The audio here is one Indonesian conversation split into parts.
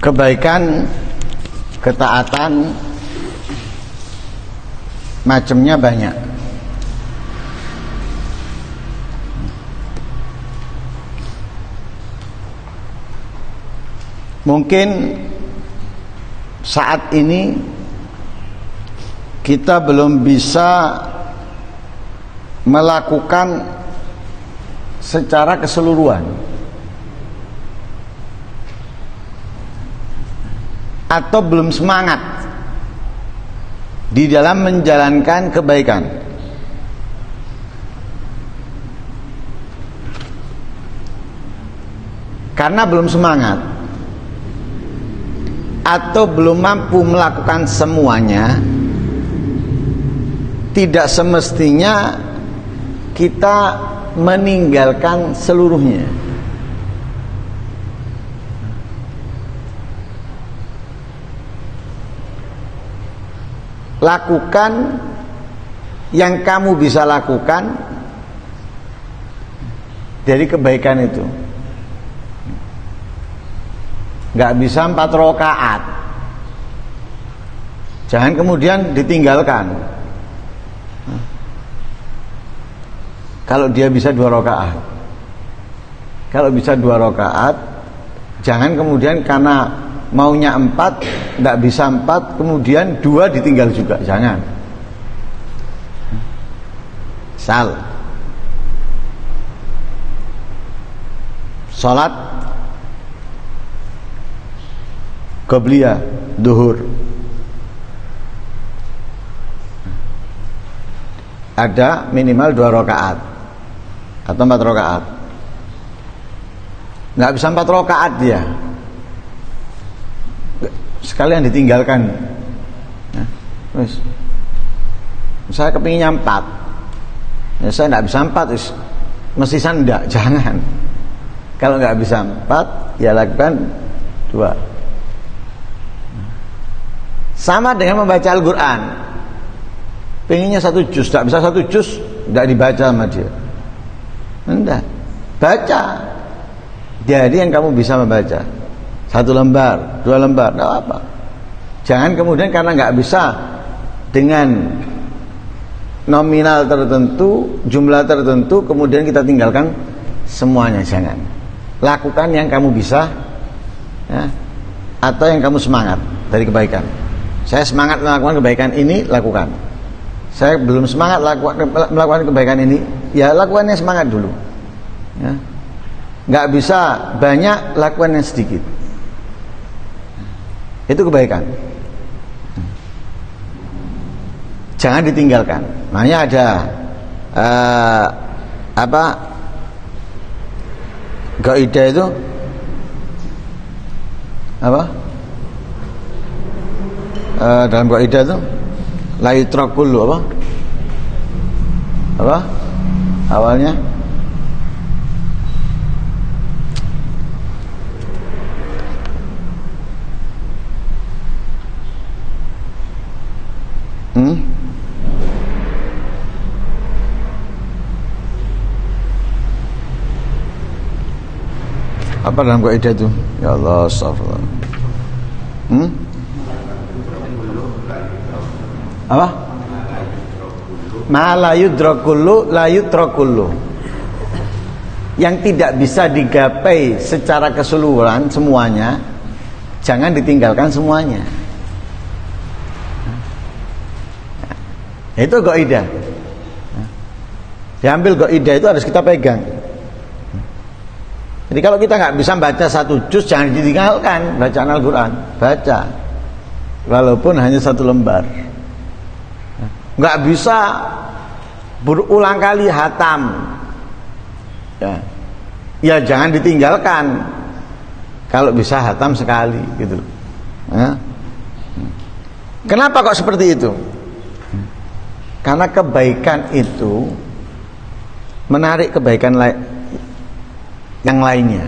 Kebaikan, ketaatan macamnya banyak. Mungkin saat ini kita belum bisa melakukan secara keseluruhan, atau belum semangat di dalam menjalankan kebaikan. Karena belum semangat atau belum mampu melakukan semuanya, tidak semestinya kita meninggalkan seluruhnya. Lakukan yang kamu bisa lakukan dari kebaikan itu. Nggak bisa 4 rakaat, jangan kemudian ditinggalkan. Kalau dia bisa 2 rakaat, kalau bisa 2 rakaat, jangan kemudian karena maunya 4, nggak bisa 4, kemudian 2 ditinggal juga, jangan. Salat qobliyah duhur, ada minimal 2 rakaat atau 4 rakaat. Nggak bisa 4 rakaat dia, sekalian ditinggalkan. Saya kepinginnya 4, ya saya nggak bisa 4, mesti sandak, jangan. Kalau nggak bisa 4, ya lakukan 2. Sama dengan membaca Al-Quran, pengennya 1 juz, tidak bisa 1 juz, tidak dibaca sama dia. Enggak, baca. Jadi yang kamu bisa membaca 1 lembar, 2 lembar, tidak apa. Jangan kemudian karena nggak bisa dengan nominal tertentu, jumlah tertentu, kemudian kita tinggalkan semuanya. Jangan. Lakukan yang kamu bisa, ya, atau yang kamu semangat dari kebaikan. Saya semangat melakukan kebaikan ini, lakukan. Saya belum semangat melakukan kebaikan ini, ya lakukan yang semangat dulu, ya. Nggak bisa banyak, lakukan yang sedikit. Itu kebaikan. Jangan ditinggalkan. Makanya ada kaidah itu apa? Dalam kaidah itu la yutrakul apa? Awalnya apa dalam kaidah itu? Ya Allah, astagfirullah. Apa? Ma la yudrakullu la yutrakullu. Yang tidak bisa digapai secara keseluruhan semuanya, jangan ditinggalkan semuanya. Itu kaidah. Diambil kaidah itu harus kita pegang. Jadi kalau kita nggak bisa baca 1 juz, jangan ditinggalkan bacaan Al-Quran. Baca, walaupun hanya 1 lembar. Nggak bisa berulang kali hatam, ya jangan ditinggalkan. Kalau bisa hatam sekali, gitu. Kenapa kok seperti itu? Karena kebaikan itu menarik kebaikan yang lainnya.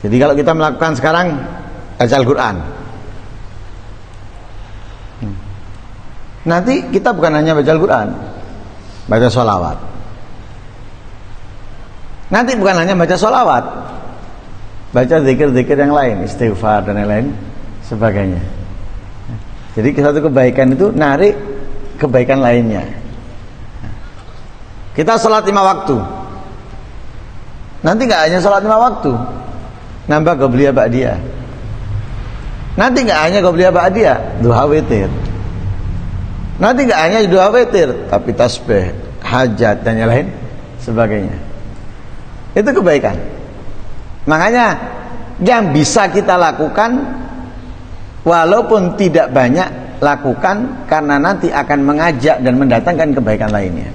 Jadi kalau kita melakukan sekarang baca Al-Quran, nanti kita bukan hanya baca Al-Quran, baca sholawat. Nanti bukan hanya baca sholawat, baca zikir-zikir yang lain, istighfar dan lain-lain sebagainya. Jadi satu kebaikan itu narik kebaikan lainnya. Kita sholat 5 waktu, nanti nggak hanya sholat 5 waktu, nambah qobliyah ba'diyah. Nanti nggak hanya qobliyah ba'diyah, duha witir. Nanti nggak hanya duha witir, tapi tasbih, hajat dan yang lain sebagainya. Itu kebaikan. Makanya yang bisa kita lakukan, walaupun tidak banyak, lakukan, karena nanti akan mengajak dan mendatangkan kebaikan lainnya.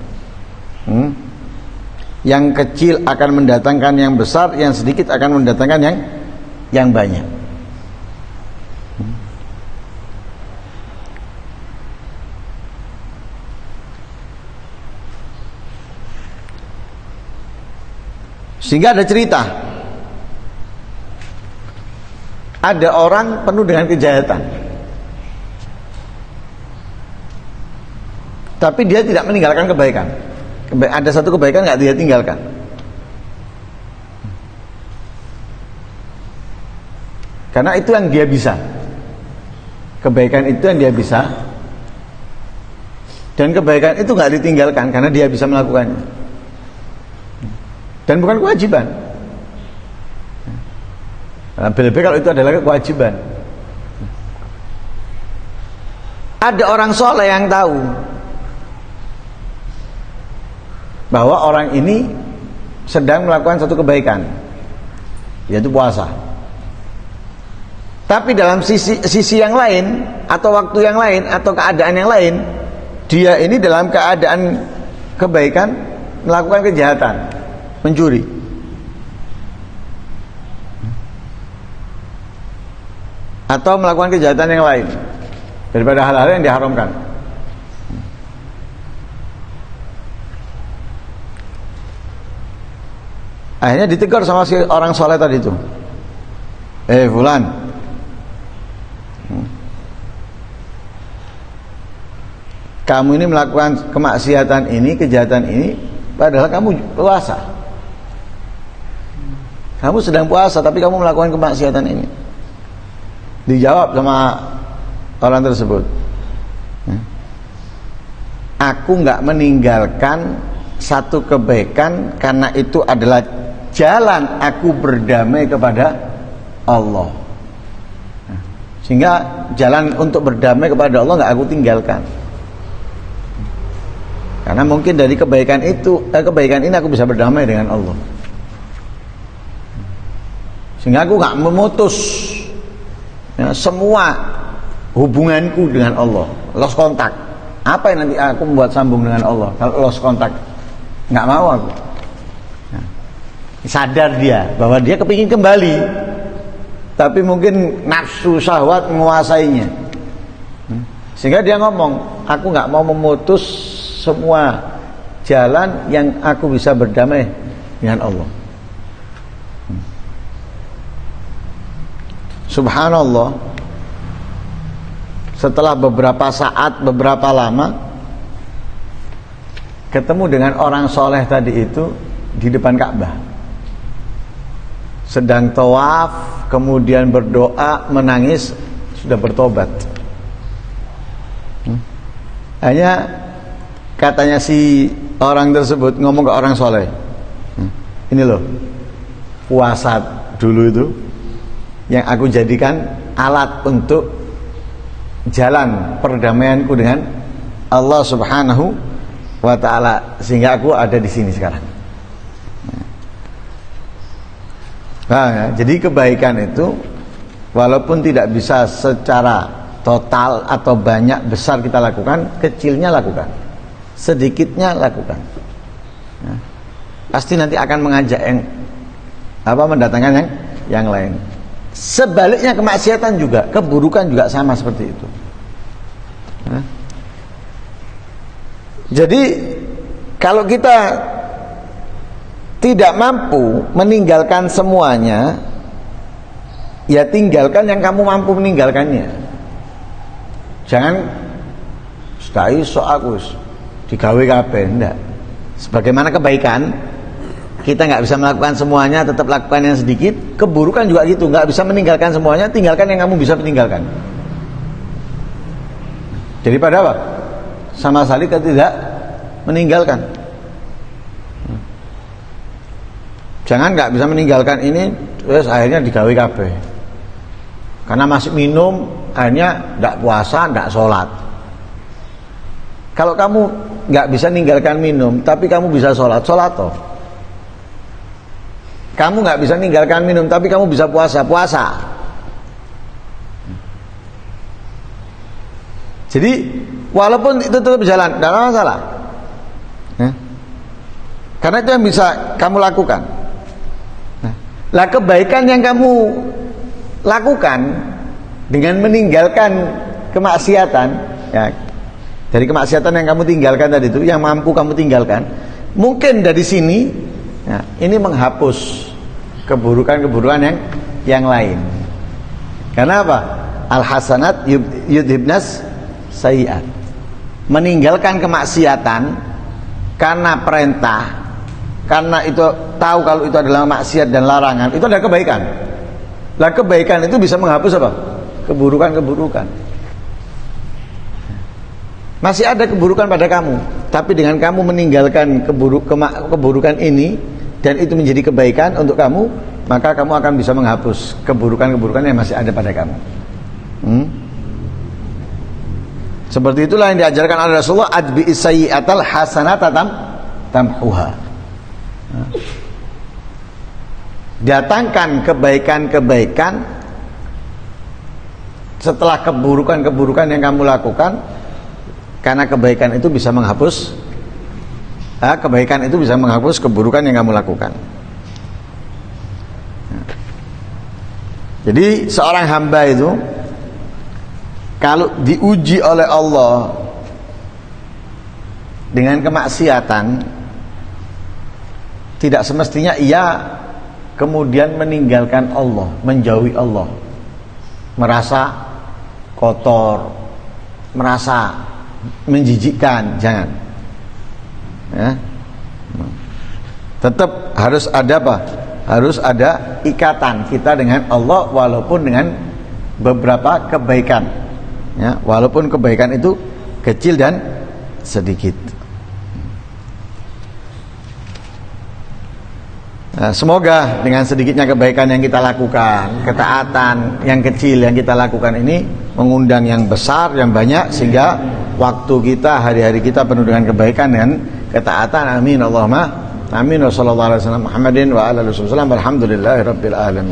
Yang kecil akan mendatangkan yang besar, yang sedikit akan mendatangkan yang banyak. Sehingga ada cerita, ada orang penuh dengan kejahatan, tapi dia tidak meninggalkan kebaikan. Ada satu kebaikan nggak dia tinggalkan. Karena itu yang dia bisa. Kebaikan itu yang dia bisa. Dan kebaikan itu nggak ditinggalkan karena dia bisa melakukannya. Dan bukan kewajiban. Lebih-lebih kalau itu adalah kewajiban. Ada orang soleh yang tahu bahwa orang ini sedang melakukan satu kebaikan, yaitu puasa. Tapi dalam sisi yang lain, atau waktu yang lain, atau keadaan yang lain, dia ini dalam keadaan kebaikan melakukan kejahatan, mencuri. Atau melakukan kejahatan yang lain daripada hal-hal yang diharamkan. Akhirnya ditegur sama si orang soleh tadi itu. Fulan, kamu ini melakukan kemaksiatan ini, kejahatan ini, padahal kamu puasa. Kamu sedang puasa, tapi kamu melakukan kemaksiatan ini. Dijawab sama orang tersebut, aku nggak meninggalkan satu kebaikan karena itu adalah jalan aku berdamai kepada Allah. Sehingga jalan untuk berdamai kepada Allah nggak aku tinggalkan. Karena mungkin dari kebaikan itu, kebaikan ini aku bisa berdamai dengan Allah. Sehingga aku nggak memutus semua hubunganku dengan Allah, lost kontak. Apa yang nanti aku membuat sambung dengan Allah kalau lost kontak? Nggak mau aku. Sadar dia bahwa dia kepingin kembali, tapi mungkin nafsu syahwat menguasainya, sehingga dia ngomong, aku nggak mau memutus semua jalan yang aku bisa berdamai dengan Allah. Subhanallah, setelah beberapa saat, beberapa lama, ketemu dengan orang soleh tadi itu di depan Ka'bah, sedang tawaf, kemudian berdoa, menangis, sudah bertobat. Hanya katanya si orang tersebut ngomong ke orang soleh, ini loh, puasa dulu itu yang aku jadikan alat untuk jalan perdamaianku dengan Allah Subhanahu wa ta'ala, sehingga aku ada di sini sekarang. Nah, jadi kebaikan itu walaupun tidak bisa secara total atau banyak besar kita lakukan, kecilnya lakukan, sedikitnya lakukan. Nah, pasti nanti akan mengajak yang mendatangkan yang lain. Sebaliknya kemaksiatan juga, keburukan juga sama seperti itu. Nah, jadi kalau kita tidak mampu meninggalkan semuanya, ya tinggalkan yang kamu mampu meninggalkannya. Jangan sudah iso aku digawe kabeh, ndak. Sebagaimana kebaikan, kita nggak bisa melakukan semuanya, tetap lakukan yang sedikit. Keburukan juga gitu, nggak bisa meninggalkan semuanya, tinggalkan yang kamu bisa meninggalkan. Jadi pada apa? Sama sekali tidak meninggalkan. Jangan nggak bisa meninggalkan ini, terus akhirnya digawe kabeh. Karena masih minum, akhirnya nggak puasa, nggak sholat. Kalau kamu nggak bisa meninggalkan minum, tapi kamu bisa sholat, sholat toh. Kamu nggak bisa meninggalkan minum, tapi kamu bisa puasa, puasa. Jadi walaupun itu tetap jalan, tidak ada masalah. Karena itu yang bisa kamu lakukan. Lah kebaikan yang kamu lakukan dengan meninggalkan kemaksiatan, ya, dari kemaksiatan yang kamu tinggalkan tadi itu, yang mampu kamu tinggalkan, mungkin dari sini, ya, ini menghapus keburukan-keburukan yang lain. Karena apa? Al hasanat yudhibnas sayiat. Meninggalkan kemaksiatan karena perintah, karena itu tahu kalau itu adalah maksiat dan larangan, itu adalah kebaikan. Lah kebaikan itu bisa menghapus apa? Keburukan-keburukan. Masih ada keburukan pada kamu, tapi dengan kamu meninggalkan keburukan ini dan itu menjadi kebaikan untuk kamu, maka kamu akan bisa menghapus keburukan-keburukan yang masih ada pada kamu. Seperti itulah yang diajarkan oleh Rasulullah, adbi'is sayyi'atal hasanata tamhuha. Datangkan kebaikan-kebaikan setelah keburukan-keburukan yang kamu lakukan, karena kebaikan itu bisa menghapus keburukan yang kamu lakukan. Jadi seorang hamba itu kalau diuji oleh Allah dengan kemaksiatan, tidak semestinya ia kemudian meninggalkan Allah, menjauhi Allah, merasa kotor, merasa menjijikkan, jangan. Ya. Tetap harus ada apa? Harus ada ikatan kita dengan Allah walaupun dengan beberapa kebaikan. Ya, walaupun kebaikan itu kecil dan sedikit. Nah, semoga dengan sedikitnya kebaikan yang kita lakukan, ketaatan yang kecil yang kita lakukan ini mengundang yang besar, yang banyak, sehingga waktu kita, hari-hari kita penuh dengan kebaikan dan ketaatan. Amin Allahumma amin. Wassallallahu alaihi wasallam Muhammadin wa ala alihi wasallam. Alhamdulillahirabbil alamin.